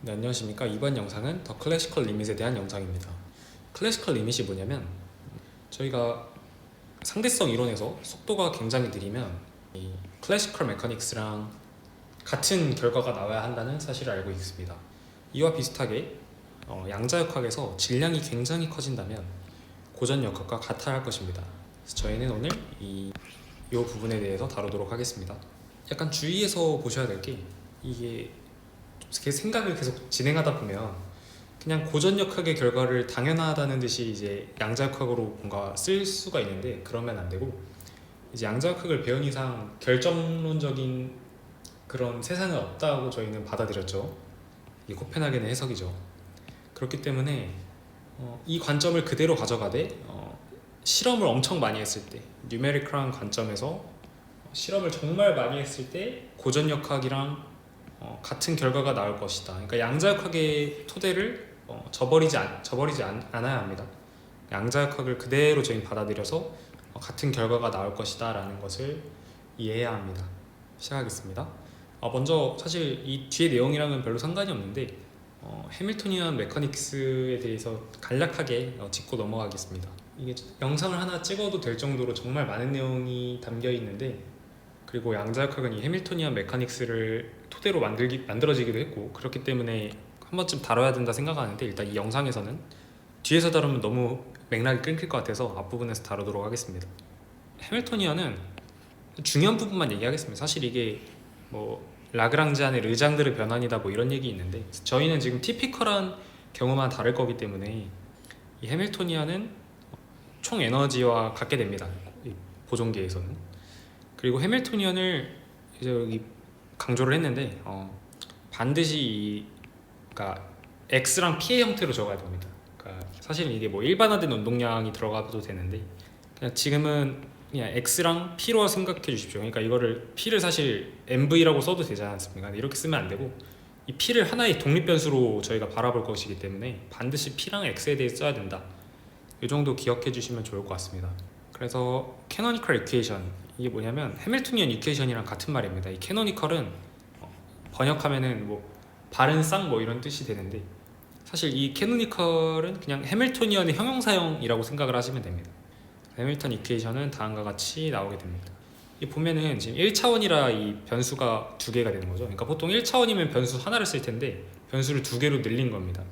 네, 안녕하십니까. 이번 영상은 더 클래시컬 리밋에 대한 영상입니다. 클래시컬 리밋이 뭐냐면 저희가 상대성 이론에서 속도가 굉장히 느리면 이 클래시컬 메커닉스랑 같은 결과가 나와야 한다는 사실을 알고 있습니다. 이와 비슷하게 양자역학에서 질량이 굉장히 커진다면 고전역학과 같아야 할 것입니다. 그래서 저희는 오늘 이 부분에 대해서 다루도록 하겠습니다. 약간 주의해서 보셔야 될 게 이게 제 생각을 계속 진행하다 보면 그냥 고전역학의 결과를 당연하다는 듯이 이제 양자역학으로 뭔가 쓸 수가 있는데 그러면 안 되고 이제 양자역학을 배운 이상 결정론적인 그런 세상은 없다고 저희는 받아들였죠. 이 코펜하겐의 해석이죠. 그렇기 때문에 이 관점을 그대로 가져가되 실험을 엄청 많이 했을 때 뉴메리컬한 관점에서 실험을 정말 많이 했을 때 고전역학이랑 같은 결과가 나올 것이다. 그러니까 양자역학의 토대를 저버리지 않아야 합니다. 양자역학을 그대로 저희 받아들여서 같은 결과가 나올 것이다 라는 것을 이해해야 합니다. 시작하겠습니다. 먼저 사실 이 뒤의 내용이랑은 별로 상관이 없는데 해밀토니안 메커닉스에 대해서 간략하게 짚고 넘어가겠습니다. 이게 영상을 하나 찍어도 될 정도로 정말 많은 내용이 담겨 있는데, 그리고 양자역학은 이 해밀토니안 메커닉스를 토대로 만들어지기도 했고 그렇기 때문에 한 번쯤 다뤄야 된다 생각하는데, 일단 이 영상에서는 뒤에서 다루면 너무 맥락이 끊길 것 같아서 앞부분에서 다루도록 하겠습니다. 해밀토니안은 중요한 부분만 얘기하겠습니다. 사실 이게 뭐 라그랑지안의 르장드르 변환이다 뭐 이런 얘기 있는데, 저희는 지금 티피컬한 경우만 다룰 거기 때문에 이 해밀토니안은 총 에너지와 같게 됩니다. 이 보존계에서는. 그리고 해밀토니안을 이제 여기 강조를 했는데 반드시 그러니까 X랑 P의 형태로 적어야 됩니다. 그러니까 사실 이게 뭐 일반화된 운동량이 들어가도 되는데 그냥 지금은 그냥 X랑 P로 생각해 주십시오. 그러니까 이거를 P를 사실 MV라고 써도 되지 않습니까? 이렇게 쓰면 안 되고 이 P를 하나의 독립변수로 저희가 바라볼 것이기 때문에 반드시 P랑 X에 대해 써야 된다. 이 정도 기억해 주시면 좋을 것 같습니다. 그래서 캐노니컬 이퀘이션, 이게 뭐냐면 해밀토니안 이퀘이션이랑 같은 말입니다. 이 캐노니컬은 번역하면은 뭐 바른 쌍 뭐 이런 뜻이 되는데, 사실 이 캐노니컬은 그냥 해밀토니안의 형용사형이라고 생각을 하시면 됩니다. 해밀턴 이퀘이션은 다음과 같이 나오게 됩니다. 이 보면은 지금 1차원이라 이 변수가 두 개가 되는 거죠. 그러니까 보통 1차원이면 변수 하나를 쓸 텐데 변수를 두 개로 늘린 겁니다.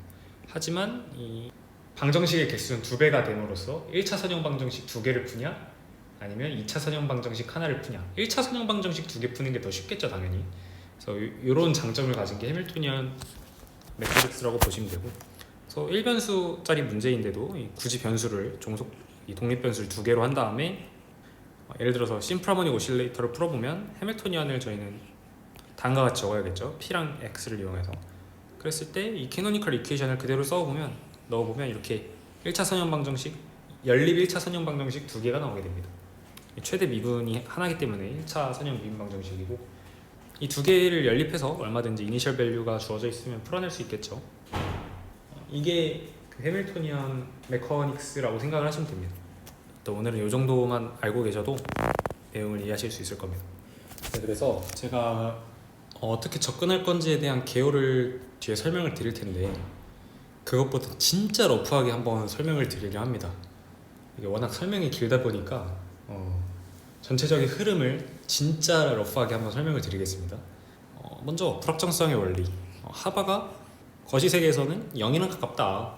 하지만 이 방정식의 개수는 두 배가 됨으로써 1차 선형 방정식 두 개를 푸냐 아니면 2차 선형 방정식 하나를 푸냐. 1차 선형 방정식 두 개 푸는 게 더 쉽겠죠, 당연히. 그래서 이런 장점을 가진 게 해밀토니안 매트릭스라고 보시면 되고, 그래서 1변수짜리 문제인데도 굳이 변수를 이 독립변수를 두 개로 한 다음에 예를 들어서 심플하모닉 오실레이터를 풀어보면 해밀토니안을 저희는 다음과 같이 적어야겠죠. P랑 X를 이용해서. 그랬을 때 이 캐노니컬 이퀘이션을 그대로 넣어보면 이렇게 1차 선형 방정식, 연립 1차 선형 방정식 두 개가 나오게 됩니다. 최대 미분이 하나이기 때문에 1차 선형 미분 방정식이고, 이 두 개를 연립해서 얼마든지 이니셜 밸류가 주어져 있으면 풀어낼 수 있겠죠. 이게 그 해밀토니안 메커닉스라고 생각을 하시면 됩니다. 또 오늘은 이 정도만 알고 계셔도 내용을 이해하실 수 있을 겁니다. 네, 그래서 제가 어떻게 접근할 건지에 대한 개요를 뒤에 설명을 드릴 텐데, 그것보다 진짜 러프하게 한번 설명을 드리려 합니다. 이게 워낙 설명이 길다 보니까 전체적인 흐름을 진짜 러프하게 한번 설명을 드리겠습니다. 먼저 불확정성의 원리. 하바가 거시세계에서는 0이랑 가깝다.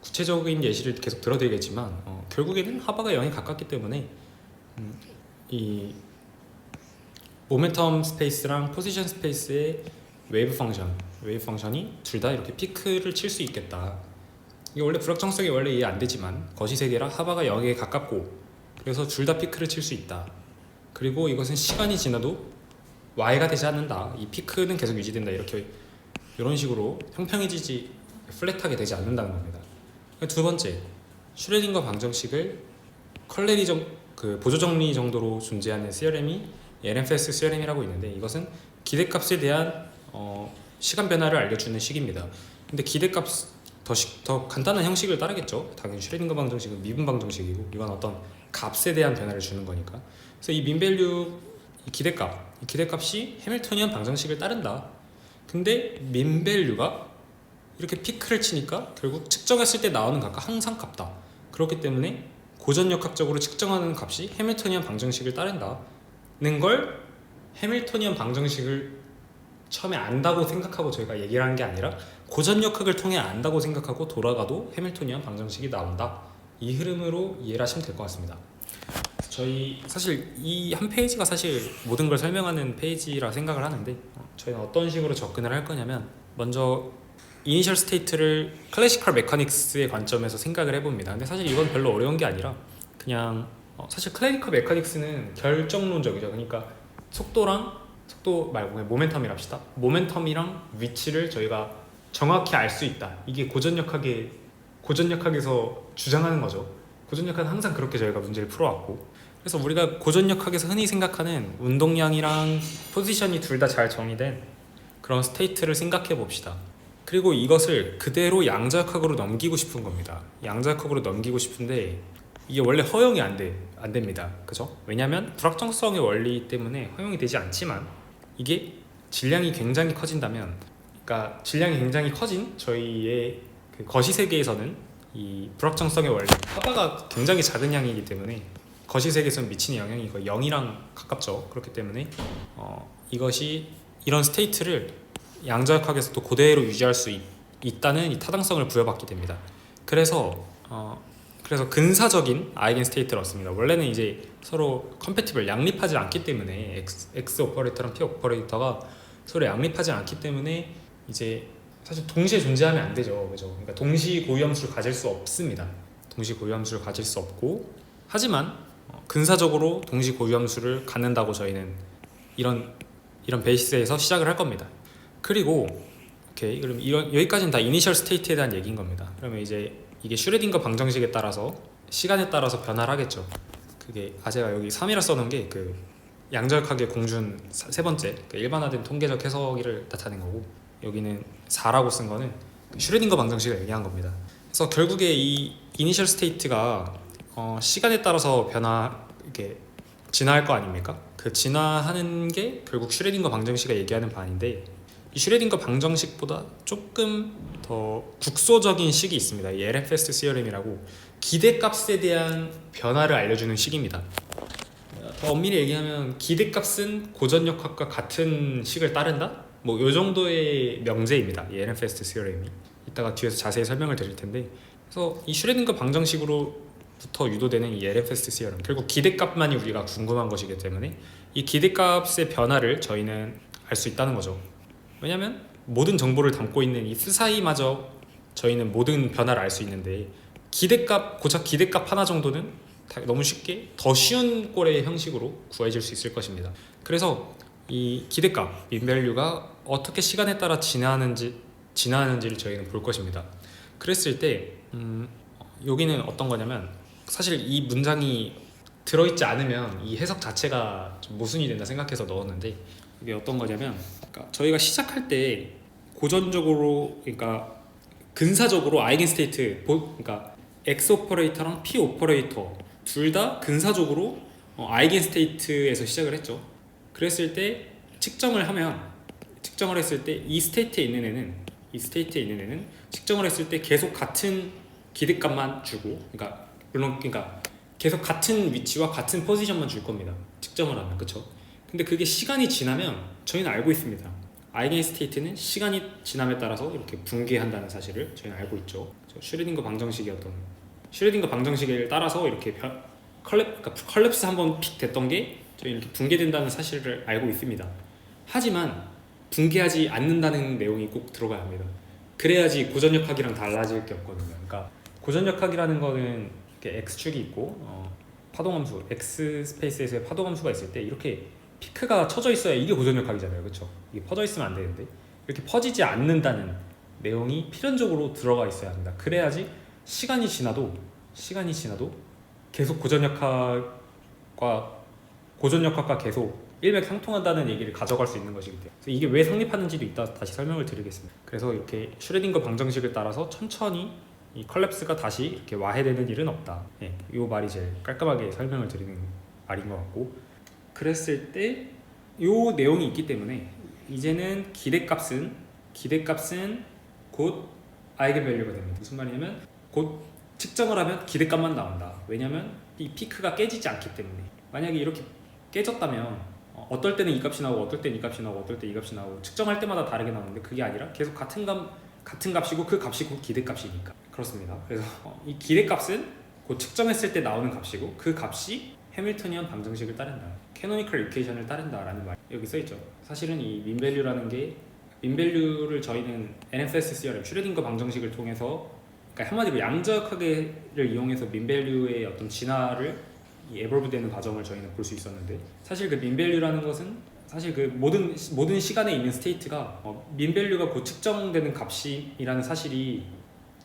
구체적인 예시를 계속 들어드리겠지만 결국에는 하바가 0에 가깝기 때문에 이 모멘텀 스페이스랑 포지션 스페이스의 웨이브 펑션이 둘 다 이렇게 피크를 칠 수 있겠다. 이게 원래 불확정성이 원래 이해 안 되지만 거시세계라 하바가 0에 가깝고 그래서 둘 다 피크를 칠 수 있다. 그리고 이것은 시간이 지나도 Y가 되지 않는다. 이 피크는 계속 유지된다. 이렇게 이런 식으로 평평해지지 플랫하게 되지 않는다는 겁니다. 두 번째, 슈레딩거 방정식을 보조 정리 정도로 존재하는 시어렘이 에렌페스 시어렘이라고 있는데, 이것은 기대값에 대한 시간 변화를 알려주는 식입니다. 근데 기대값 더 간단한 형식을 따르겠죠. 당연히 슈레딩거 방정식은 미분 방정식이고 이건 어떤 값에 대한 변화를 주는 거니까. 그래서 이 민밸류, 이 기대값이 해밀토니안 방정식을 따른다. 근데 민밸류가 이렇게 피크를 치니까 결국 측정했을 때 나오는 값과 항상 같다. 그렇기 때문에 고전역학적으로 측정하는 값이 해밀토니안 방정식을 따른다는 걸 해밀토니안 방정식을 처음에 안다고 생각하고 저희가 얘기를 하는 게 아니라 고전역학을 통해 안다고 생각하고 돌아가도 해밀토니안 방정식이 나온다. 이 흐름으로 이해를 하시면 될 것 같습니다. 저희 사실 이 한 페이지가 사실 모든 걸 설명하는 페이지라 생각을 하는데 저희는 어떤 식으로 접근을 할 거냐면 먼저 이니셜 스테이트를 클래시컬 메카닉스의 관점에서 생각을 해봅니다. 근데 사실 이건 별로 어려운 게 아니라 그냥 사실 클래시컬 메카닉스는 결정론적이죠. 그러니까 속도 말고 모멘텀이라 합시다. 모멘텀이랑 위치를 저희가 정확히 알 수 있다. 이게 고전역학에서 주장하는 거죠. 고전역학은 항상 그렇게 저희가 문제를 풀어왔고, 그래서 우리가 고전역학에서 흔히 생각하는 운동량이랑 포지션이 둘 다 잘 정의된 그런 스테이트를 생각해 봅시다. 그리고 이것을 그대로 양자역학으로 넘기고 싶은 겁니다. 양자역학으로 넘기고 싶은데 이게 원래 허용이 안 됩니다. 그죠? 왜냐하면 불확정성의 원리 때문에 허용이 되지 않지만 이게 질량이 굉장히 커진다면, 그러니까 질량이 굉장히 커진 저희의 그 거시세계에서는 이 불확정성의 원리, 하바가 굉장히 작은 양이기 때문에 거시세계에서는 미치는 영향이 거의 0이랑 가깝죠. 그렇기 때문에 이것이 이런 스테이트를 양자역학에서도 그대로 유지할 수 있다는 이 타당성을 부여받게 됩니다. 그래서 근사적인 아이겐 스테이트를 얻습니다. 원래는 이제 서로 컴패티블 양립하지 않기 때문에 X 오퍼레이터랑 P 오퍼레이터가 서로 양립하지 않기 때문에 이제 사실 동시에 존재하면 안 되죠. 그죠? 그러니까 동시 고유함수를 가질 수 없습니다. 동시 고유함수를 가질 수 없고, 하지만 근사적으로 동시 고유함수를 갖는다고 저희는 이런 베이스에서 시작을 할 겁니다. 그리고 오케이, 그럼 여기까지는 다 이니셜 스테이트에 대한 얘기인 겁니다. 그러면 이제 이게 슈레딩거 방정식에 따라서 시간에 따라서 변화를 하겠죠. 그게 제가 여기 3이라 써놓은 게 그 양자역학의 공준 세 번째 그 일반화된 통계적 해석을 나타낸 거고, 여기는 4라고 쓴 거는 슈레딩거 방정식을 얘기한 겁니다. 그래서 결국에 이 이니셜 스테이트가 시간에 따라서 이렇게 진화할 거 아닙니까? 그 진화하는 게 결국 슈레딩거 방정식이 얘기하는 바인데, 이 슈레딩거 방정식보다 조금 더 국소적인 식이 있습니다. 이 LFS 시어렘이라고 기대값에 대한 변화를 알려주는 식입니다. 더 엄밀히 얘기하면 기대값은 고전역학과 같은 식을 따른다? 뭐 이 정도의 명제입니다. 이 LFS 시어렘이 이따가 뒤에서 자세히 설명을 드릴 텐데, 그래서 이 슈레딩거 방정식으로부터 유도되는 이 LFS 시어렘, 결국 기대값만이 우리가 궁금한 것이기 때문에 이 기대값의 변화를 저희는 알 수 있다는 거죠. 왜냐하면 모든 정보를 담고 있는 이 스사이마저 저희는 모든 변화를 알 수 있는데, 고작 기대값 하나 정도는 너무 쉽게 더 쉬운 꼴의 형식으로 구해질 수 있을 것입니다. 그래서 이 기대값, 민밸류가 어떻게 시간에 따라 진화하는지를 저희는 볼 것입니다. 그랬을 때 여기는 어떤 거냐면, 사실 이 문장이 들어있지 않으면 이 해석 자체가 좀 모순이 된다 생각해서 넣었는데, 이게 어떤 거냐면, 그러니까 저희가 시작할 때 고전적으로, 그러니까 근사적으로 아이겐 스테이트, 그러니까 X 오퍼레이터랑 P 오퍼레이터 둘 다 근사적으로 아이겐 스테이트에서 시작을 했죠. 그랬을 때 측정을 했을 때 이 스테이트에 있는 애는 측정을 했을 때 계속 같은 기대값만 주고, 그러니까 계속 같은 위치와 같은 포지션만 줄 겁니다. 측정을 하면. 그쵸? 근데 그게 시간이 지나면 저희는 알고 있습니다. 아이겐 스테이트는 시간이 지남에 따라서 이렇게 붕괴한다는 사실을 저희는 알고 있죠. 슈레딩거 방정식을 따라서 이렇게 컬랩스 한번 픽 됐던 게 저희 이렇게 붕괴된다는 사실을 알고 있습니다. 하지만 붕괴하지 않는다는 내용이 꼭 들어가야 합니다. 그래야지 고전역학이랑 달라질 게 없거든요. 그러니까 고전역학이라는 거는 이렇게 x축이 있고 파동함수 x 스페이스에서의 파동함수가 있을 때 이렇게 피크가 쳐져 있어야 이게 고전역학이잖아요. 그렇죠? 이게 퍼져 있으면 안 되는데, 이렇게 퍼지지 않는다는 내용이 필연적으로 들어가 있어야 합니다. 그래야지 시간이 지나도 계속 고전역학과 계속 일맥상통한다는 얘기를 가져갈 수 있는 것이기 때문에, 그래서 이게 왜 성립하는지도 이따 다시 설명을 드리겠습니다. 그래서 이렇게 슈레딩거 방정식을 따라서 천천히 이 컬랩스가 다시 이렇게 와해되는 일은 없다. 이 말이 제일 깔끔하게 설명을 드리는 말인 것 같고, 그랬을 때 이 내용이 있기 때문에 이제는 기대값은 곧 아이겐밸류가 됩니다. 무슨 말이냐면 곧 측정을 하면 기대값만 나온다. 왜냐면 이 피크가 깨지지 않기 때문에. 만약에 이렇게 깨졌다면 어떨 때는 이 값이 나오고 어떨 때는 이 값이 나오고 어떨 때 이 값이 나오고 측정할 때마다 다르게 나오는데 그게 아니라 계속 같은 값이고 그 값이 곧 기대값이니까 그렇습니다. 그래서 이 기대값은 곧 측정했을 때 나오는 값이고 그 값이 해밀토니언 방정식을 따른다. 캐노니컬 이퀘이션을 따른다라는 말이 여기 써있죠. 사실은 이 민밸류라는 게 민밸류를 저희는 NFS CRM 슈레딩거 방정식을 통해서 그러니까 한마디로 양자역학을 이용해서 민밸류의 어떤 진화를 에볼브되는 과정을 저희는 볼 수 있었는데 사실 그 민밸류라는 것은 사실 그 모든 시간에 있는 스테이트가 민밸류가 곧 측정되는 값이라는 사실이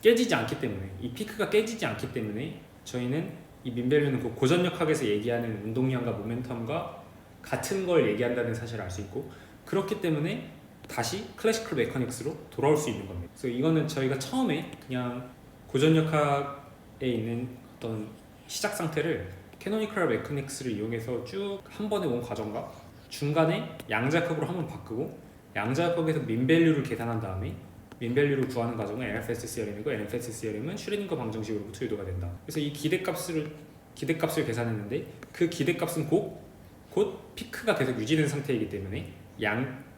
깨지지 않기 때문에 이 피크가 깨지지 않기 때문에 저희는 이 민밸류는 그 고전역학에서 얘기하는 운동량과 모멘텀과 같은 걸 얘기한다는 사실을 알 수 있고 그렇기 때문에 다시 클래시컬 메커닉스로 돌아올 수 있는 겁니다. 그래서 이거는 저희가 처음에 그냥 고전역학에 있는 어떤 시작 상태를 캐노니컬 메커닉스를 이용해서 쭉 한 번에 온 과정과 중간에 양자역학으로 한번 바꾸고 양자역학에서 민밸류를 계산한 다음에 민밸류를 구하는 과정은 NFS CRM이고 NFS CRM은 슈레딩거 방정식으로부터 유도가 된다. 그래서 이 기대값을 계산했는데 그 기대값은 곧 피크가 계속 유지된 상태이기 때문에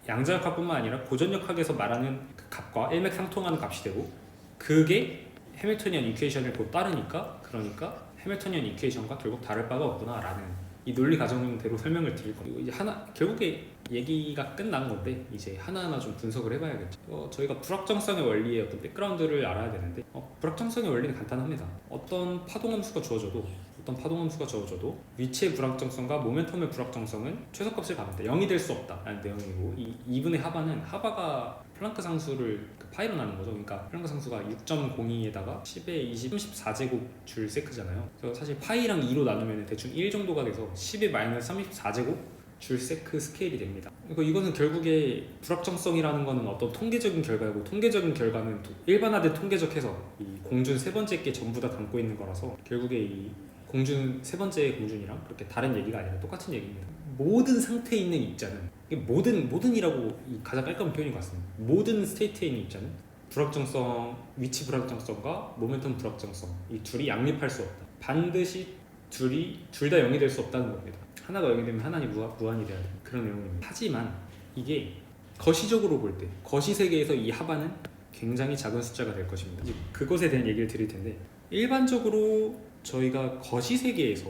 양자역학뿐만 아니라 고전역학에서 말하는 그 값과 일맥상통하는 값이 되고 그게 해밀토니언 이퀘이션을 곧 따르니까 그러니까 해밀토니언 이퀘이션과 결국 다를 바가 없구나라는 이 논리 과정대로 설명을 드릴 겁니다. 이제 결국에 얘기가 끝난 건데 이제 하나하나 좀 분석을 해봐야겠죠. 저희가 불확정성의 원리의 어떤 백그라운드를 알아야 되는데 불확정성의 원리는 간단합니다. 어떤 파동함수가 주어져도 위치의 불확정성과 모멘텀의 불확정성은 최소값을 받는다. 0이 될 수 없다라는 내용이고 이 2분의 하바가 플랑크 상수를 파이로 나는 거죠. 그러니까 플랑크 상수가 6.02에다가 10의 20, 34제곱 줄 세크잖아요. 그래서 사실 파이랑 2로 나누면 대충 1 정도가 돼서 10의 마이너스 34제곱 줄 세크 스케일이 됩니다. 그러니까 이거는 결국에 불확정성이라는 거는 어떤 통계적인 결과이고 통계적인 결과는 일반화된 통계적 해석 이 공준 세 번째 게 전부 다 담고 있는 거라서 결국에 이 공준 세 번째 공준이랑 그렇게 다른 얘기가 아니라 똑같은 얘기입니다. 모든 상태에 있는 입자는 이게 모든이라고 가장 깔끔한 표현인 것 같습니다. 모든 스테이트에 있는 입자는 불확정성, 위치 불확정성과 모멘텀 불확정성 이 둘이 양립할 수 없다. 반드시 둘 다 0이 될 수 없다는 겁니다. 하나가 0이 되면 하나는 무한이 돼야 되는 그런 내용입니다. 하지만 이게 거시적으로 볼 때 거시 세계에서 이 하바는 굉장히 작은 숫자가 될 것입니다. 이제 그것에 대한 얘기를 드릴 텐데 일반적으로 저희가 거시 세계에서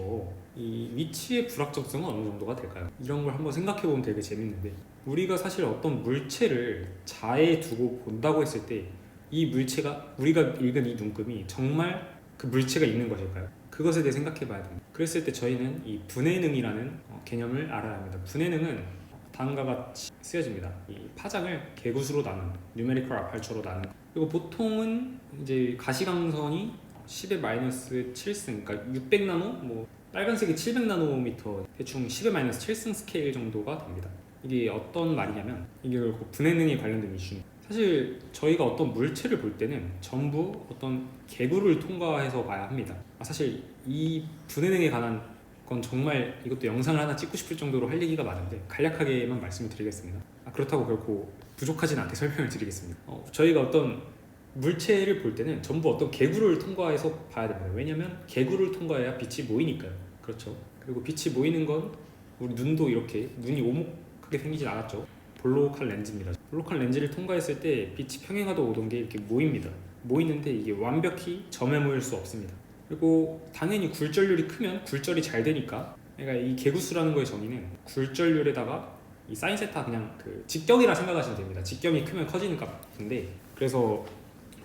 이 위치의 불확정성은 어느 정도가 될까요? 이런 걸 한번 생각해 보면 되게 재밌는데 우리가 사실 어떤 물체를 자에 두고 본다고 했을 때 이 물체가 우리가 읽은 이 눈금이 정말 그 물체가 있는 것일까요? 그것에 대해 생각해 봐야 됩니다. 그랬을 때 저희는 이 분해능이라는 개념을 알아야 합니다. 분해능은 다음과 같이 쓰여집니다. 이 파장을 개구수로 나눈 뉴메리컬 아파처로 나눈 그리고 보통은 이제 가시광선이 10의 마이너스 7승 그러니까 600나노 빨간색이 700나노미터 대충 10의 마이너스 7승 스케일 정도가 됩니다. 이게 어떤 말이냐면 이게 결국 분해능에 관련된 이슈입니다. 사실 저희가 어떤 물체를 볼 때는 전부 어떤 개구를 통과해서 봐야 합니다. 사실 이 분해능에 관한 건 정말 이것도 영상을 하나 찍고 싶을 정도로 할 얘기가 많은데 간략하게만 말씀을 드리겠습니다. 그렇다고 결코 부족하진 않게 설명을 드리겠습니다. 저희가 어떤 물체를 볼 때는 전부 어떤 개구를 통과해서 봐야 됩니다. 왜냐면 개구를 통과해야 빛이 모이니까요. 그렇죠. 그리고 빛이 모이는 건 우리 눈도 이렇게 눈이 오목하게 생기진 않았죠. 볼로칼 렌즈입니다. 볼로칼 렌즈를 통과했을 때 빛이 평행하도 오던 게 이렇게 모입니다. 모이는데 이게 완벽히 점에 모일 수 없습니다. 그리고 당연히 굴절률이 크면 굴절이 잘 되니까 그러니까 이 개구수라는 거의 정의는 굴절률에다가 이 사인 세타 그냥 그 직경이라 생각하시면 됩니다. 직경이 크면 커지는 값인데 그래서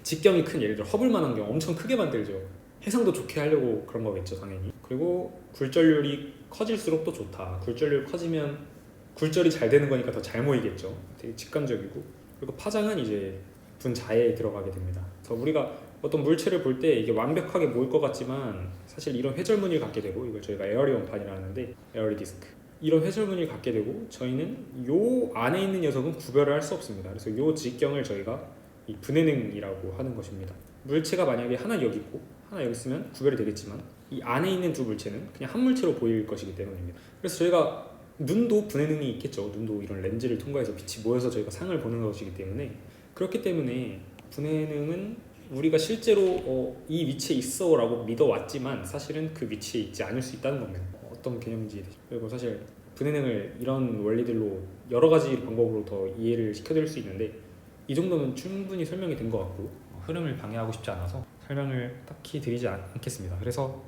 직경이 큰 예를 들어 허블만한 경우 엄청 크게 만들죠. 해상도 좋게 하려고 그런 거겠죠 당연히. 그리고 굴절률이 커질수록 또 좋다. 굴절률 커지면 굴절이 잘 되는 거니까 더 잘 모이겠죠. 되게 직관적이고 그리고 파장은 이제 분자에 들어가게 됩니다. 그래서 우리가 어떤 물체를 볼 때 이게 완벽하게 모일 것 같지만 사실 이런 회절무늬를 갖게 되고 이걸 저희가 에어리 원판이라 하는데 에어리 디스크 이런 회절무늬를 갖게 되고 저희는 요 안에 있는 녀석은 구별을 할 수 없습니다. 그래서 요 직경을 저희가 이 분해능이라고 하는 것입니다. 물체가 만약에 하나 여기 있고 하나 여기 있으면 구별이 되겠지만 이 안에 있는 두 물체는 그냥 한 물체로 보일 것이기 때문입니다. 그래서 저희가 눈도 분해능이 있겠죠. 눈도 이런 렌즈를 통과해서 빛이 모여서 저희가 상을 보는 것이기 때문에 그렇기 때문에 분해능은 우리가 실제로 이 위치에 있어 라고 믿어왔지만 사실은 그 위치에 있지 않을 수 있다는 겁니다. 어떤 개념인지. 그리고 사실 분해능을 이런 원리들로 여러 가지 방법으로 더 이해를 시켜드릴 수 있는데 이 정도면 충분히 설명이 된 것 같고 흐름을 방해하고 싶지 않아서 설명을 딱히 드리지 않겠습니다. 그래서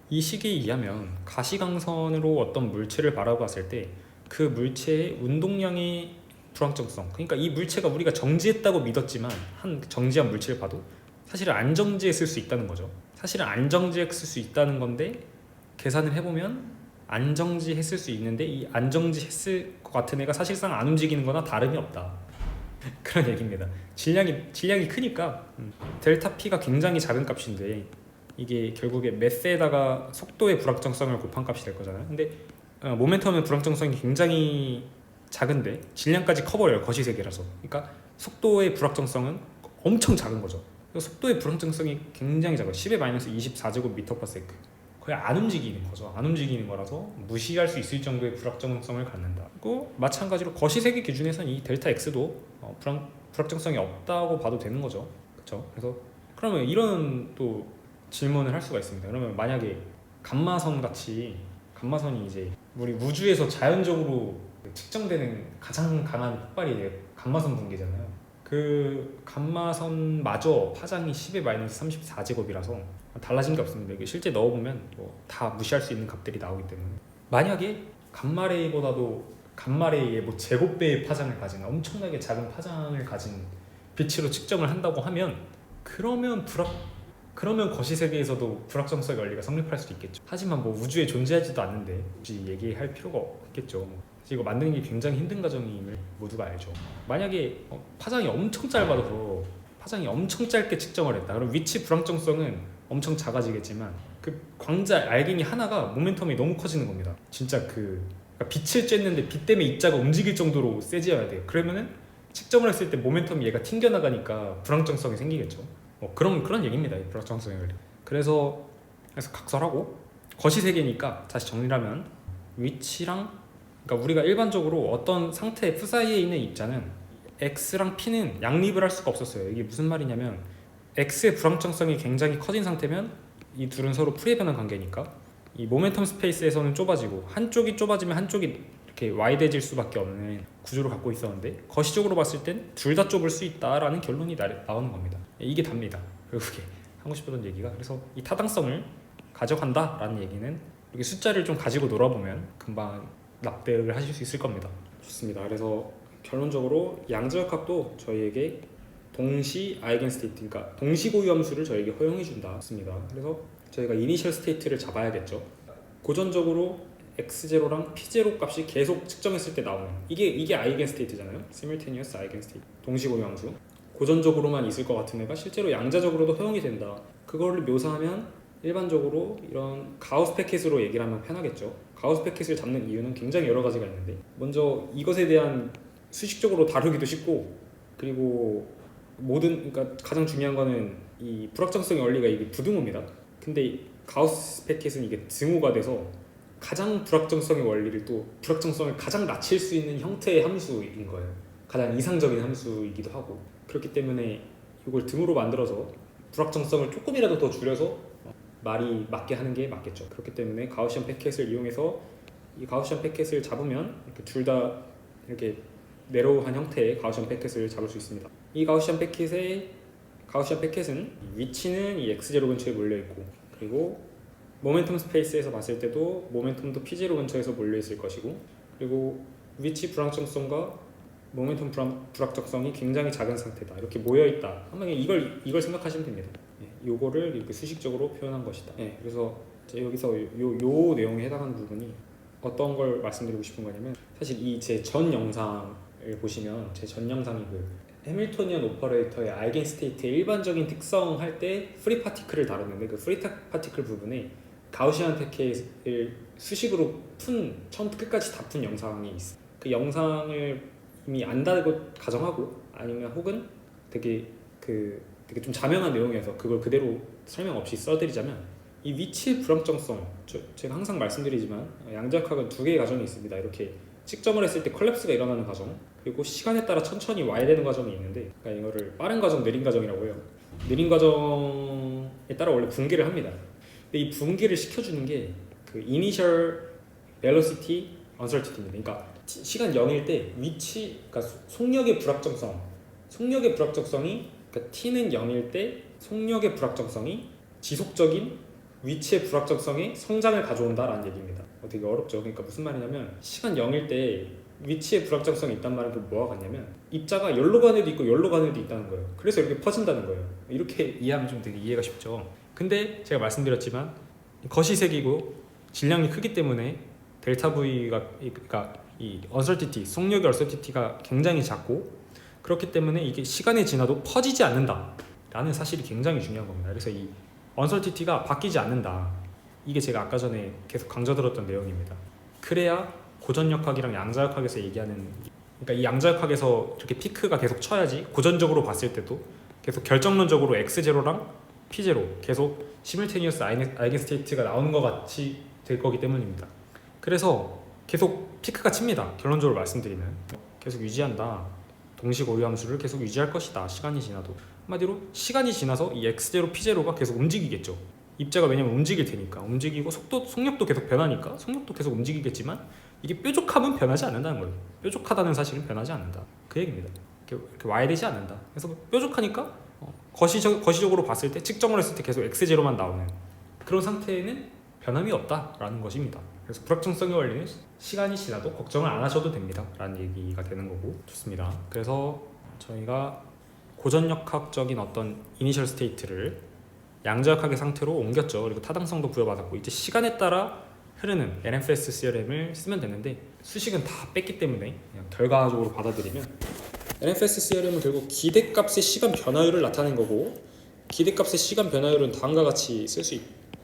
이 시기에 의하면 가시광선으로 어떤 물체를 바라봤을 때 그 물체의 운동량의 불확정성, 그러니까 이 물체가 우리가 정지했다고 믿었지만 한 정지한 물체를 봐도 사실은 안 정지했을 수 있다는 거죠. 사실은 안 정지했을 수 있다는 건데 계산을 해보면 안 정지했을 수 있는데 이 안 정지했을 것 같은 애가 사실상 안 움직이는 거나 다름이 없다. 그런 얘기입니다. 질량이 크니까 델타 P가 굉장히 작은 값인데 이게 결국에 매스에다가 속도의 불확정성을 곱한 값이 될 거잖아요. 근데 모멘텀의 불확정성이 굉장히 작은데 질량까지 커버려요. 거시세계라서. 그러니까 속도의 불확정성은 엄청 작은 거죠. 속도의 불확정성이 굉장히 작아요. 10의 마이너스 24제곱미터/s 거의 안 움직이는 거죠. 안 움직이는 거라서 무시할 수 있을 정도의 불확정성을 갖는다. 그리고 마찬가지로 거시세계 기준에서는 이 델타 X도 불확정성이 없다고 봐도 되는 거죠. 그렇죠? 그래서 그러면 이런 또 질문을 할 수가 있습니다. 그러면 만약에 감마선 같이 감마선이 이제 우리 우주에서 자연적으로 측정되는 가장 강한 폭발이 감마선 붕괴잖아요. 그 감마선마저 파장이 10의 마이너스 34제곱이라서 달라진 게 없습니다. 이게 실제 넣어보면 다 무시할 수 있는 값들이 나오기 때문에 만약에 감마레이보다도 감마레이의 제곱배의 파장을 가진 엄청나게 작은 파장을 가진 빛으로 측정을 한다고 하면 그러면 거시세계에서도 불확정성의 원리가 성립할 수도 있겠죠. 하지만 우주에 존재하지도 않는데 굳이 얘기할 필요가 없겠죠. 이거 만드는 게 굉장히 힘든 과정임을 모두가 알죠. 만약에 파장이 엄청 짧아서 파장이 엄청 짧게 측정을 했다. 그럼 위치 불확정성은 엄청 작아지겠지만 그 광자 알갱이 하나가 모멘텀이 너무 커지는 겁니다. 진짜 그러니까 빛을 쬐는데 빛 때문에 입자가 움직일 정도로 세져야 돼요. 그러면은 측정을 했을 때 모멘텀이 얘가 튕겨나가니까 불확정성이 생기겠죠. 그런 얘기입니다. 이 불확정성의 원리. 그래서 각설하고 거시세계니까 다시 정리하면 위치랑 그러니까 우리가 일반적으로 어떤 상태 F 사이에 있는 입자는 X랑 P는 양립을 할 수가 없었어요. 이게 무슨 말이냐면 X의 불확정성이 굉장히 커진 상태면 이 둘은 서로 프리에 변한 관계니까 이 모멘텀 스페이스에서는 좁아지고 한쪽이 좁아지면 한쪽이 이렇게 와이드해질 수밖에 없는 구조를 갖고 있었는데 거시적으로 봤을 땐 둘 다 좁을 수 있다라는 결론이 나오는 겁니다. 이게 답니다. 결국에 하고 싶었던 얘기가. 그래서 이 타당성을 가져간다라는 얘기는 이렇게 숫자를 좀 가지고 놀아보면 금방 납득을 하실 수 있을 겁니다. 좋습니다. 그래서 결론적으로 양자역학도 저희에게 동시 아이겐 스테이트, 그러니까 동시 고유 함수를 저에게 허용해 준다. 습니다. 그래서 저희가 이니셜 스테이트를 잡아야겠죠. 고전적으로 x0랑 p0 값이 계속 측정했을 때 나오는 이게 아이겐 스테이트잖아요. simultaneous 아이겐 스테이트, 동시 고유 함수. 고전적으로만 있을 것 같은 애가 실제로 양자적으로도 허용이 된다. 그거를 묘사하면 일반적으로 이런 가우스 패킷으로 얘기를 하면 편하겠죠. 가우스 패킷을 잡는 이유는 굉장히 여러 가지가 있는데 먼저 이것에 대한 수식적으로 다루기도 쉽고 그리고 그러니까 가장 중요한 거는 이 불확정성의 원리가 이게 부등호입니다. 근데 가우스 패킷은 이게 등호가 돼서 가장 불확정성의 원리를 또 불확정성을 가장 낮출 수 있는 형태의 함수인 거예요. 가장 이상적인 함수이기도 하고 그렇기 때문에 이걸 등으로 만들어서 불확정성을 조금이라도 더 줄여서 말이 맞게 하는 게 맞겠죠. 그렇기 때문에 가우시안 패킷을 이용해서 이 가우시안 패킷을 잡으면 둘 다 이렇게 네로우한 형태의 가우시안 패킷을 잡을 수 있습니다. 이 가우시안 패킷은 위치는 이 x0 근처에 몰려 있고 그리고 모멘텀 스페이스에서 봤을 때도 모멘텀도 p0 근처에서 몰려 있을 것이고 그리고 위치 불확정성과 모멘텀 불확정성이 굉장히 작은 상태다. 이렇게 모여 있다. 한번 이걸 생각하시면 됩니다. 요거를 이렇게 수식적으로 표현한 것이다. 그래서 여기서 요 내용에 해당하는 부분이 어떤 걸 말씀드리고 싶은 거냐면 사실 이 제 전 영상을 보시면 제 전 영상이 해밀토니언 오퍼레이터의 아이겐 스테이트의 일반적인 특성 할 때 프리 파티클을 다뤘는데 그 프리 파티클 부분에 가우시안 패킷을 수식으로 처음부터 끝까지 다 푼 영상이 있어. 그 영상을 이미 안다고 가정하고 아니면 혹은 되게 좀 자명한 내용이어서 그걸 그대로 설명 없이 써드리자면 이 위치의 불확정성 제가 항상 말씀드리지만 양자역학은 두 개의 과정이 있습니다. 이렇게 측정을 했을 때 컬랩스가 일어나는 과정 그리고 시간에 따라 천천히 와야 되는 과정이 있는데 그러니까 이거를 빠른 과정, 느린 과정이라고 해요. 느린 과정에 따라 원래 분기를 합니다. 근데 이 분기를 시켜주는 게 그 initial velocity uncertainty입니다. 그러니까 시간 0일 때 위치, 그러니까 속력의 불확정성이 그러니까 t는 0일 때 속력의 불확정성이 지속적인 위치의 불확정성의 성장을 가져온다라는 얘기입니다. 되게 어렵죠. 그러니까 무슨 말이냐면 시간 0일 때 위치의 불확정성이 있단 말은 그 뭐가 같냐면 입자가 여기로 가는 애도 있고 여기로 가는 애도 있다는 거예요. 그래서 이렇게 퍼진다는 거예요. 이렇게 이해하면 좀 되게 이해가 쉽죠. 근데 제가 말씀드렸지만 거시색이고 질량이 크기 때문에 델타 V가 그러니까 이 uncertainty, 속력의 uncertainty가 굉장히 작고 그렇기 때문에 이게 시간이 지나도 퍼지지 않는다 라는 사실이 굉장히 중요한 겁니다. 그래서 이 uncertainty가 바뀌지 않는다, 이게 제가 아까 전에 계속 강조드렸던 내용입니다. 그래야 고전역학이랑 양자역학에서 얘기하는, 그러니까 이 양자역학에서 이렇게 피크가 계속 쳐야지 고전적으로 봤을 때도 계속 결정론적으로 X0랑 P0 계속 시뮬테니어스 아이겐스테이트가 나오는 것 같이 될 거기 때문입니다. 그래서 계속 피크가 칩니다. 결론적으로 말씀드리면 계속 유지한다. 동시 고유 함수를 계속 유지할 것이다. 시간이 지나도. 한마디로 시간이 지나서 이 X0, P0가 계속 움직이겠죠. 입자가 왜냐면 움직일 테니까 움직이고 속력도 계속 변하니까 속력도 계속 움직이겠지만 이게 뾰족함은 변하지 않는다는 거예요. 뾰족하다는 사실은 변하지 않는다. 그 얘기입니다. 이렇게 와야 되지 않는다. 그래서 뾰족하니까 거시적으로 봤을 때 측정을 했을 때 계속 X0만 나오는 그런 상태에는 변함이 없다라는 것입니다. 그래서 불확정성의 원리는 시간이 지나도 걱정을 안 하셔도 됩니다 라는 얘기가 되는 거고. 좋습니다. 그래서 저희가 고전역학적인 어떤 이니셜 스테이트를 양자역학의 상태로 옮겼죠. 그리고 타당성도 부여받았고 이제 시간에 따라 흐르는 NFS CRM을 쓰면 되는데 수식은 다 뺐기 때문에 그냥 결과적으로 받아들이면 NFS CRM은 결국 기대값의 시간 변화율을 나타낸 거고, 기대값의 시간 변화율은 다음과 같이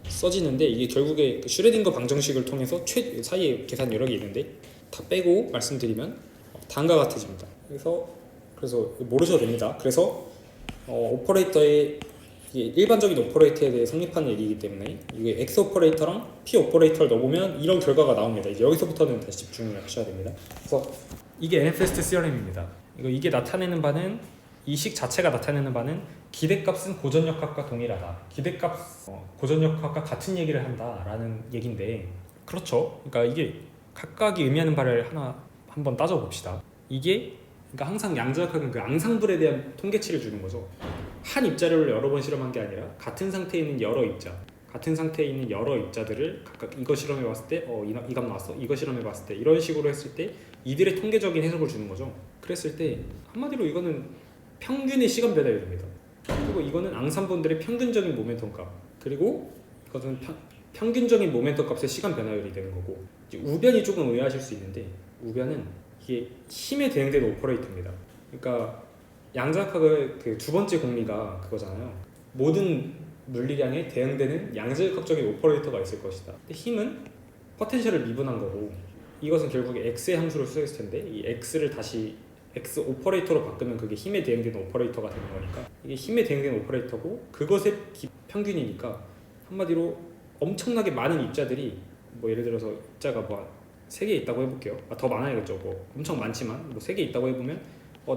써지는데 이게 결국에 그 슈레딩거 방정식을 통해서 사이에 계산 여력이 있는데 다 빼고 말씀드리면 다음과 같아집니다. 그래서 모르셔도 됩니다. 그래서 오퍼레이터의 일반적인 오퍼레이터에 대해 성립하는 얘기이기 때문에 이게 X 오퍼레이터랑 P 오퍼레이터를 넣어보면 이런 결과가 나옵니다. 이제 여기서부터는 다시 집중을 하셔야 됩니다. 그래서 이게 NFS CRM입니다. 이게 나타내는 바는 이 식 자체가 나타내는 바는 기대값은 고전역학과 동일하다. 기대값 고전역학과 같은 얘기를 한다라는 얘긴데 그렇죠. 그러니까 이게 각각이 의미하는 바를 한번 따져봅시다. 이게 그러니까 항상 양자역학은 그 앙상블에 대한 통계치를 주는 거죠. 한 입자를 여러 번 실험한 게 아니라 같은 상태에 있는 여러 입자들을 각각 이거 실험해 봤을 때 이 값 나왔어. 이거 실험해 봤을 때 이런 식으로 했을 때 이들의 통계적인 해석을 주는 거죠. 그랬을 때 한마디로 이거는 평균의 시간 변화율입니다. 그리고 이거는 앙상분들의 평균적인 모멘텀 값, 그리고 이것은 평균적인 모멘텀 값의 시간 변화율이 되는 거고, 이제 우변이 조금 의아하실 수 있는데 우변은 이게 힘에 대응되는 오퍼레이터입니다. 그러니까 양자역학의 그 두 번째 공리가 그거잖아요. 모든 물리량에 대응되는 양자역학적인 오퍼레이터가 있을 것이다. 근데 힘은 포텐셜을 미분한 거고, 이것은 결국에 X의 함수를 수행했을 텐데 이 X를 다시 X 오퍼레이터로 바꾸면 그게 힘에 대응되는 오퍼레이터가 되는 거니까 이게 힘에 대응되는 오퍼레이터고 그것의 평균이니까 한마디로 엄청나게 많은 입자들이 뭐 예를 들어서 입자가 뭐 3개 있다고 해볼게요. 더 많아야겠죠. 뭐 엄청 많지만 뭐 3개 있다고 해보면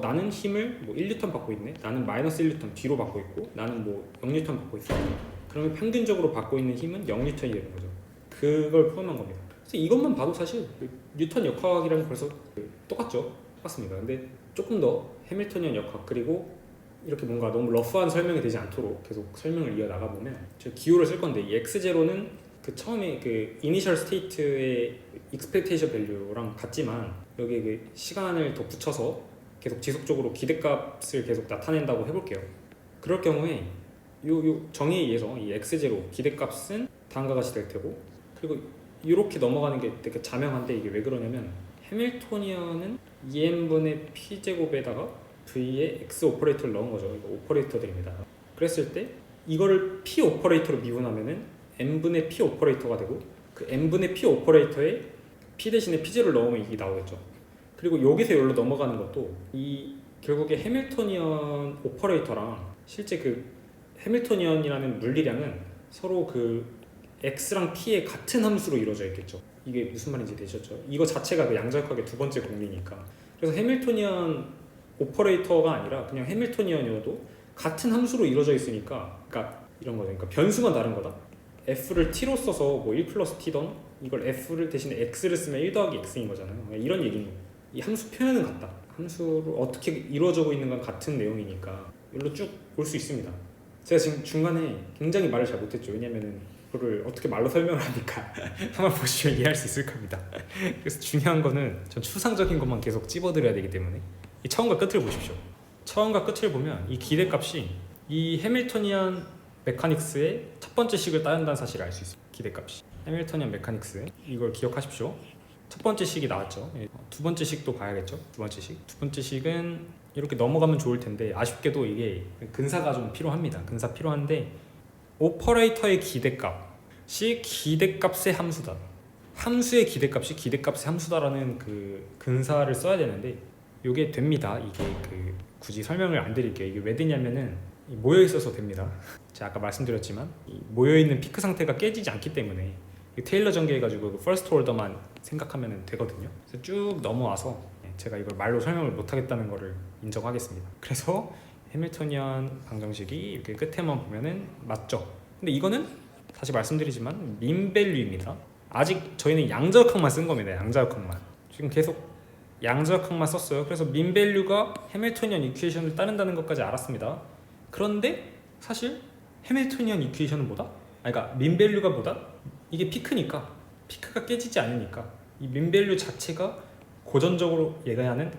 나는 힘을 뭐 1뉴턴 받고 있네. 나는 마이너스 1뉴턴 뒤로 받고 있고 나는 뭐 0뉴턴 받고 있어. 그러면 평균적으로 받고 있는 힘은 0뉴턴이 되는 거죠. 그걸 포함한 겁니다. 그래서 이것만 봐도 사실 뉴턴 역학이랑 벌써 똑같습니다. 근데 조금 더 해밀토니언 역학, 그리고 이렇게 뭔가 너무 러프한 설명이 되지 않도록 계속 설명을 이어나가 보면 제가 기호를 쓸 건데 이 X0는 그 처음에 그 이니셜 스테이트의 익스펙테이션 밸류랑 같지만 여기에 그 시간을 더 붙여서 계속 지속적으로 기대값을 계속 나타낸다고 해볼게요. 그럴 경우에 요 정의에 의해서 이 X0 기대값은 다음과 같이 될 테고, 그리고 이렇게 넘어가는 게 되게 자명한데 이게 왜 그러냐면 해밀토니언은 2n분의 p제곱에다가 v의 x 오퍼레이터를 넣은 거죠. 이거 오퍼레이터들입니다. 그랬을 때 이거를 p 오퍼레이터로 미분하면은 n분의 p 오퍼레이터가 되고 그 n분의 p 오퍼레이터에 p 대신에 p0를 넣으면 이게 나오겠죠. 그리고 여기서 여기로 넘어가는 것도 이 결국에 해밀토니언 오퍼레이터랑 실제 그 해밀토니언이라는 물리량은 서로 그 x랑 p의 같은 함수로 이루어져 있겠죠. 이게 무슨 말인지 되셨죠? 이거 자체가 그 양자역학의 두 번째 공리니까. 그래서 해밀토니언 오퍼레이터가 아니라 그냥 해밀토니언이어도 같은 함수로 이루어져 있으니까, 그러니까 이런 거죠. 그러니까 변수만 다른 거다. f를 t로 써서 뭐 1 플러스 t던 이걸 f를 대신에 x를 쓰면 1 더하기 x인 거잖아요. 이런 얘기는 이 함수 표현은 같다. 함수로 어떻게 이루어지고 있는 건 같은 내용이니까 이걸로 쭉 볼 수 있습니다. 제가 지금 중간에 굉장히 말을 잘 못했죠. 왜냐면은 그거를 어떻게 말로 설명을 하니까 한번 보시면 이해할 수 있을 겁니다. 그래서 중요한 거는 전 추상적인 것만 계속 찝어드려야 되기 때문에 이 처음과 끝을 보십시오. 처음과 끝을 보면 이 기대값이 이 해밀토니안 메카닉스의 첫 번째 식을 따른다는 사실을 알 수 있어요. 기대값이 해밀토니안 메카닉스, 이걸 기억하십시오. 첫 번째 식이 나왔죠. 두 번째 식도 봐야겠죠. 두 번째 식은 이렇게 넘어가면 좋을 텐데 아쉽게도 이게 근사가 좀 필요합니다. 근사 필요한데 오퍼레이터의 기대값이 기대값의 함수다. 함수의 기대값이 기대값의 함수다라는 그 근사를 써야 되는데 이게 됩니다. 이게 굳이 설명을 안 드릴게요. 이게 왜 되냐면은 모여 있어서 됩니다. 제가 아까 말씀드렸지만 이 모여 있는 피크 상태가 깨지지 않기 때문에 테일러 전개해가지고 그 퍼스트 오더만 생각하면 되거든요. 그래서 쭉 넘어와서 제가 이걸 말로 설명을 못하겠다는 거를 인정하겠습니다. 그래서 해밀토니안 방정식이 이렇게 끝에만 보면은 맞죠. 근데 이거는 다시 말씀드리지만 민밸류입니다. 아직 저희는 양자역학만 쓴 겁니다. 양자역학만 지금 계속 양자역학만 썼어요. 그래서 민밸류가 해밀토니안 이퀘이션을 따른다는 것까지 알았습니다. 그런데 사실 해밀토니안 이퀘이션은 뭐다? 그러니까 민밸류가 뭐다? 이게 피크니까, 피크가 깨지지 않으니까 이 민밸류 자체가 고전적으로 예가하는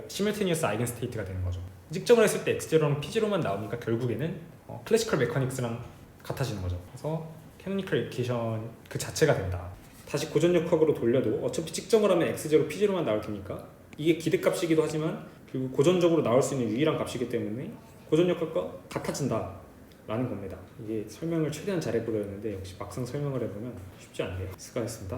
시밀테니어스 아이겐 스테이트가 되는 거죠. 측정을 했을 때 x0랑 p0만 나오니까 결국에는 클래시컬 메커닉스랑 같아지는 거죠. 그래서 캐노니컬 이퀘이션 그 자체가 된다. 다시 고전역학으로 돌려도 어차피 측정을 하면 x0, p0만 나올 테니까 이게 기대값이기도 하지만 결국 고전적으로 나올 수 있는 유일한 값이기 때문에 고전역학과 같아진다 라는 겁니다. 이게 설명을 최대한 잘해보려 했는데 역시 막상 설명을 해보면 쉽지 않네요. 수고하셨습니다.